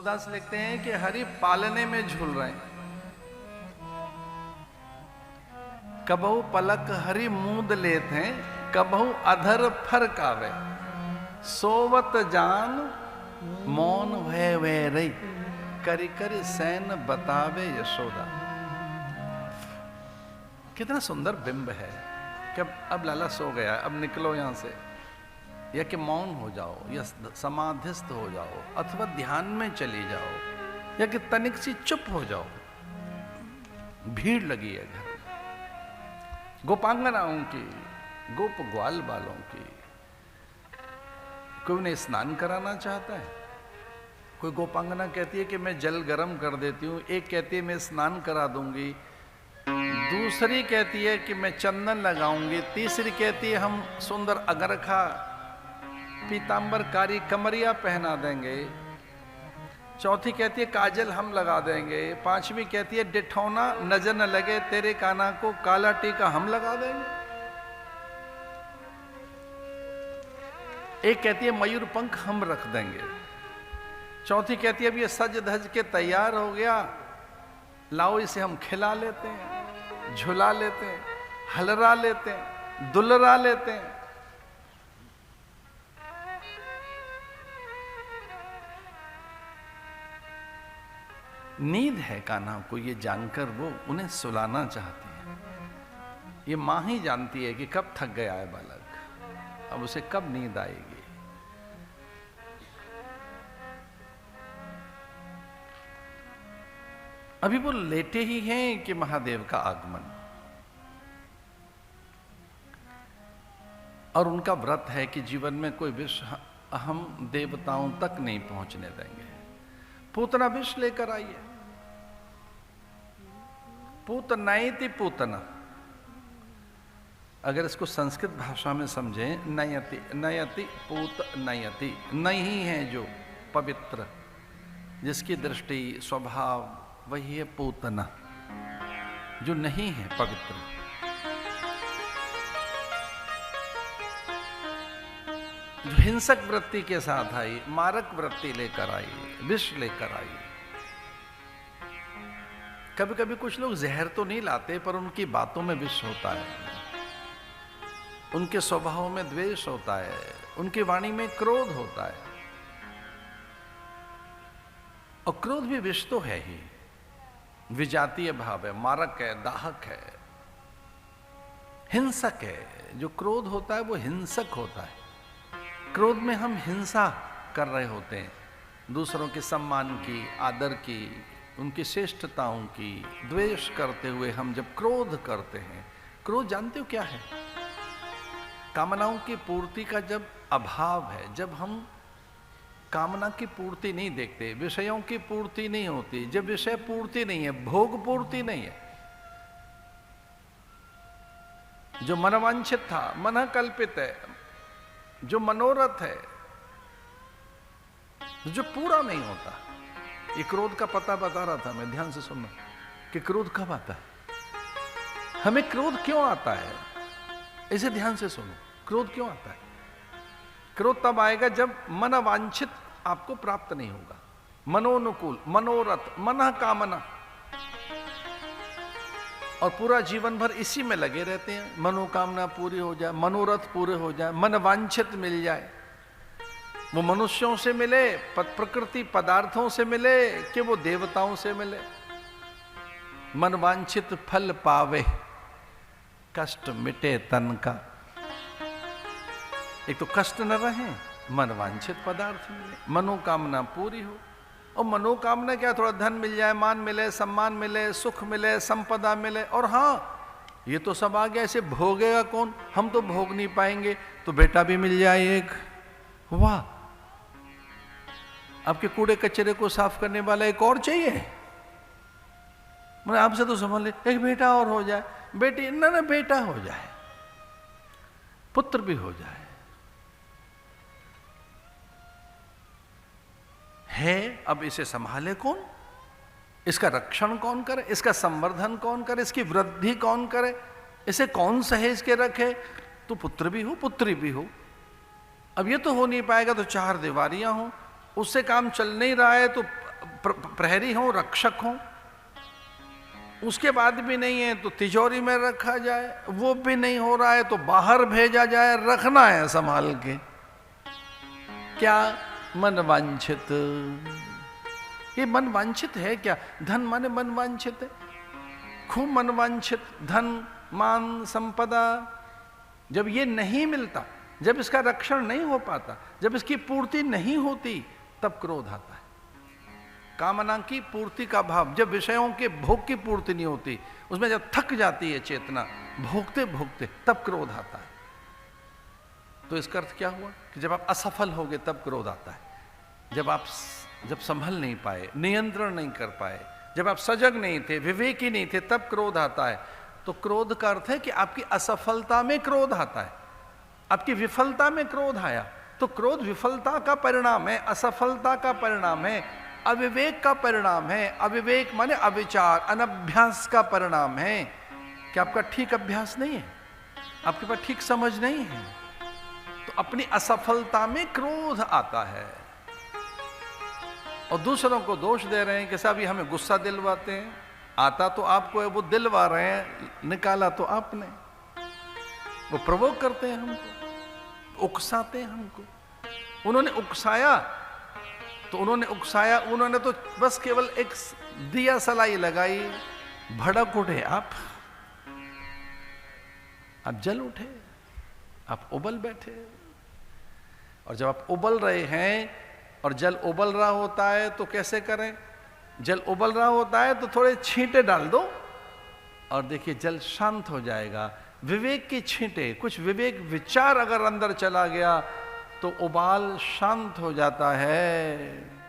सूरदास लिखते हैं कि हरि पालने में झूल रहे हैं। कबहू पलक हरि मूंद लेते हैं, कबहू अधर फरकावे, सोवत जान मौन भय वह रही, करी करी सैन बतावे यशोदा। कितना सुंदर बिंब है कि अब लाला सो गया, अब निकलो यहां से, या कि मौन हो जाओ, या समाधिस्थ हो जाओ, अथवा ध्यान में चली जाओ, या कि तनिक सी चुप हो जाओ। भीड़ लगी है घर में, गोपांगनाओं की, गोप ग्वाल बालों की। कोई उन्हें स्नान कराना चाहता है, कोई गोपांगना कहती है कि मैं जल गर्म कर देती हूँ, एक कहती है मैं स्नान करा दूंगी, दूसरी कहती है कि मैं चंदन लगाऊंगी, तीसरी कहती है हम सुंदर अगरखा पीतांबरकारी कमरिया पहना देंगे, चौथी कहती है काजल हम लगा देंगे, पांचवी कहती है डिठौना नजर न लगे तेरे काना को काला टीका हम लगा देंगे, एक कहती है मयूर पंख हम रख देंगे, चौथी कहती है अब ये सज धज के तैयार हो गया, लाओ इसे हम खिला लेते हैं, झुला लेते हैं, हलरा लेते हैं, दुलरा लेते हैं। नींद है कान्हा को ये जानकर वो उन्हें सुलाना चाहती है। ये मां ही जानती है कि कब थक गया है बालक, अब उसे कब नींद आएगी। अभी वो लेटे ही हैं कि महादेव का आगमन, और उनका व्रत है कि जीवन में कोई विष हम देवताओं तक नहीं पहुंचने देंगे। पूतना विष लेकर आइए, पूतनाइति पूतना, अगर इसको संस्कृत भाषा में समझें, नयति नयति पूत नयति, नहीं है जो पवित्र, जिसकी दृष्टि स्वभाव वही है पूतना, जो नहीं है पवित्र। जो हिंसक वृत्ति के साथ आई, मारक वृत्ति लेकर आई, विष लेकर आई। कभी कभी कुछ लोग जहर तो नहीं लाते, पर उनकी बातों में विष होता है, उनके स्वभाव में द्वेष होता है, उनकी वाणी में क्रोध होता है। और क्रोध भी विष तो है ही, विजातीय भाव है, मारक है, दाहक है, हिंसक है। जो क्रोध होता है वो हिंसक होता है। क्रोध में हम हिंसा कर रहे होते हैं, दूसरों के सम्मान की, आदर की, उनकी श्रेष्ठताओं की द्वेष करते हुए हम जब क्रोध करते हैं। क्रोध जानते हो क्या है? कामनाओं की पूर्ति का जब अभाव है, जब हम कामना की पूर्ति नहीं देखते, विषयों की पूर्ति नहीं होती, जब विषय पूर्ति नहीं है, भोग पूर्ति नहीं है, जो मनवांछित था, मन कल्पित है, जो मनोरथ है, जो पूरा नहीं होता। ये क्रोध का पता बता रहा था मैं, ध्यान से सुनना कि क्रोध कब आता है, हमें क्रोध क्यों आता है, इसे ध्यान से सुनो। क्रोध क्यों आता है? क्रोध तब आएगा जब मन वांछित आपको प्राप्त नहीं होगा, मनोनुकूल, मनोरथ, मन कामना, और पूरा जीवन भर इसी में लगे रहते हैं। मनोकामना पूरी हो जाए, मनोरथ पूरे हो जाए, मन वांछित मिल जाए, वो मनुष्यों से मिले, प्रकृति पदार्थों से मिले, कि वो देवताओं से मिले। मन वांछित फल पावे, कष्ट मिटे तन का। एक तो कष्ट न रहे, मन वांछित पदार्थ मिले, मनोकामना पूरी हो। और मनोकामना क्या, थोड़ा धन मिल जाए, मान मिले, सम्मान मिले, सुख मिले, संपदा मिले। और हाँ, ये तो सब आ गया, इसे भोगेगा कौन? हम तो भोग नहीं पाएंगे, तो बेटा भी मिल जाए एक, वाह। आपके कूड़े कचरे को साफ करने वाला एक और चाहिए। मैंने आपसे तो समझ ले, एक बेटा और हो जाए, बेटी ना बेटा हो जाए, पुत्र भी हो जाए। है, अब इसे संभाले कौन, इसका रक्षण कौन करे, इसका संवर्धन कौन करे, इसकी वृद्धि कौन करे, इसे कौन सहेज के रखे? तो पुत्र भी हो, पुत्री भी हो। अब ये तो हो नहीं पाएगा तो चार दीवारियां हो, उससे काम चल नहीं रहा है तो प्रहरी हो, रक्षक हो, उसके बाद भी नहीं है तो तिजोरी में रखा जाए, वो भी नहीं हो रहा है तो बाहर भेजा जाए, रखना है संभाल के। क्या मन वांछित, ये मन वांछित है क्या? धन माने मन वांछित है, खूब मन वांछित धन मान संपदा। जब ये नहीं मिलता, जब इसका रक्षण नहीं हो पाता, जब इसकी पूर्ति नहीं होती, तब क्रोध आता है। कामना की पूर्ति का भाव, जब विषयों के भोग की पूर्ति नहीं होती, उसमें जब थक जाती है चेतना भोगते भोगते, तब क्रोध आता है। तो इसका अर्थ क्या हुआ कि जब आप असफल हो गए तब क्रोध आता है। जब संभल नहीं पाए, नियंत्रण नहीं कर पाए, जब आप सजग नहीं थे, विवेकी नहीं थे, तब क्रोध आता है। तो क्रोध का अर्थ है कि आपकी असफलता में क्रोध आता है, आपकी विफलता में क्रोध आया। तो क्रोध विफलता का परिणाम है, असफलता का परिणाम है, अविवेक का परिणाम है। अविवेक माने अविचार, अनभ्यास का परिणाम है कि आपका ठीक अभ्यास नहीं है, आपके पास ठीक समझ नहीं है। तो अपनी असफलता में क्रोध आता है और दूसरों को दोष दे रहे हैं कि साहब ये हमें गुस्सा दिलवाते हैं। आता तो आपको है, वो दिलवा रहे हैं, निकाला तो आपने। वो प्रोवोक करते हैं हमको, उकसाते हैं हमको। उन्होंने उकसाया तो उन्होंने तो बस केवल एक दिया सलाई लगाई, भड़क उठे आप जल उठे, आप उबल बैठे। और जब आप उबल रहे हैं और जल उबल रहा होता है तो कैसे करें? जल उबल रहा होता है तो थोड़े छींटे डाल दो और देखिए जल शांत हो जाएगा। विवेक की छींटे, कुछ विवेक विचार अगर अंदर चला गया तो उबाल शांत हो जाता है।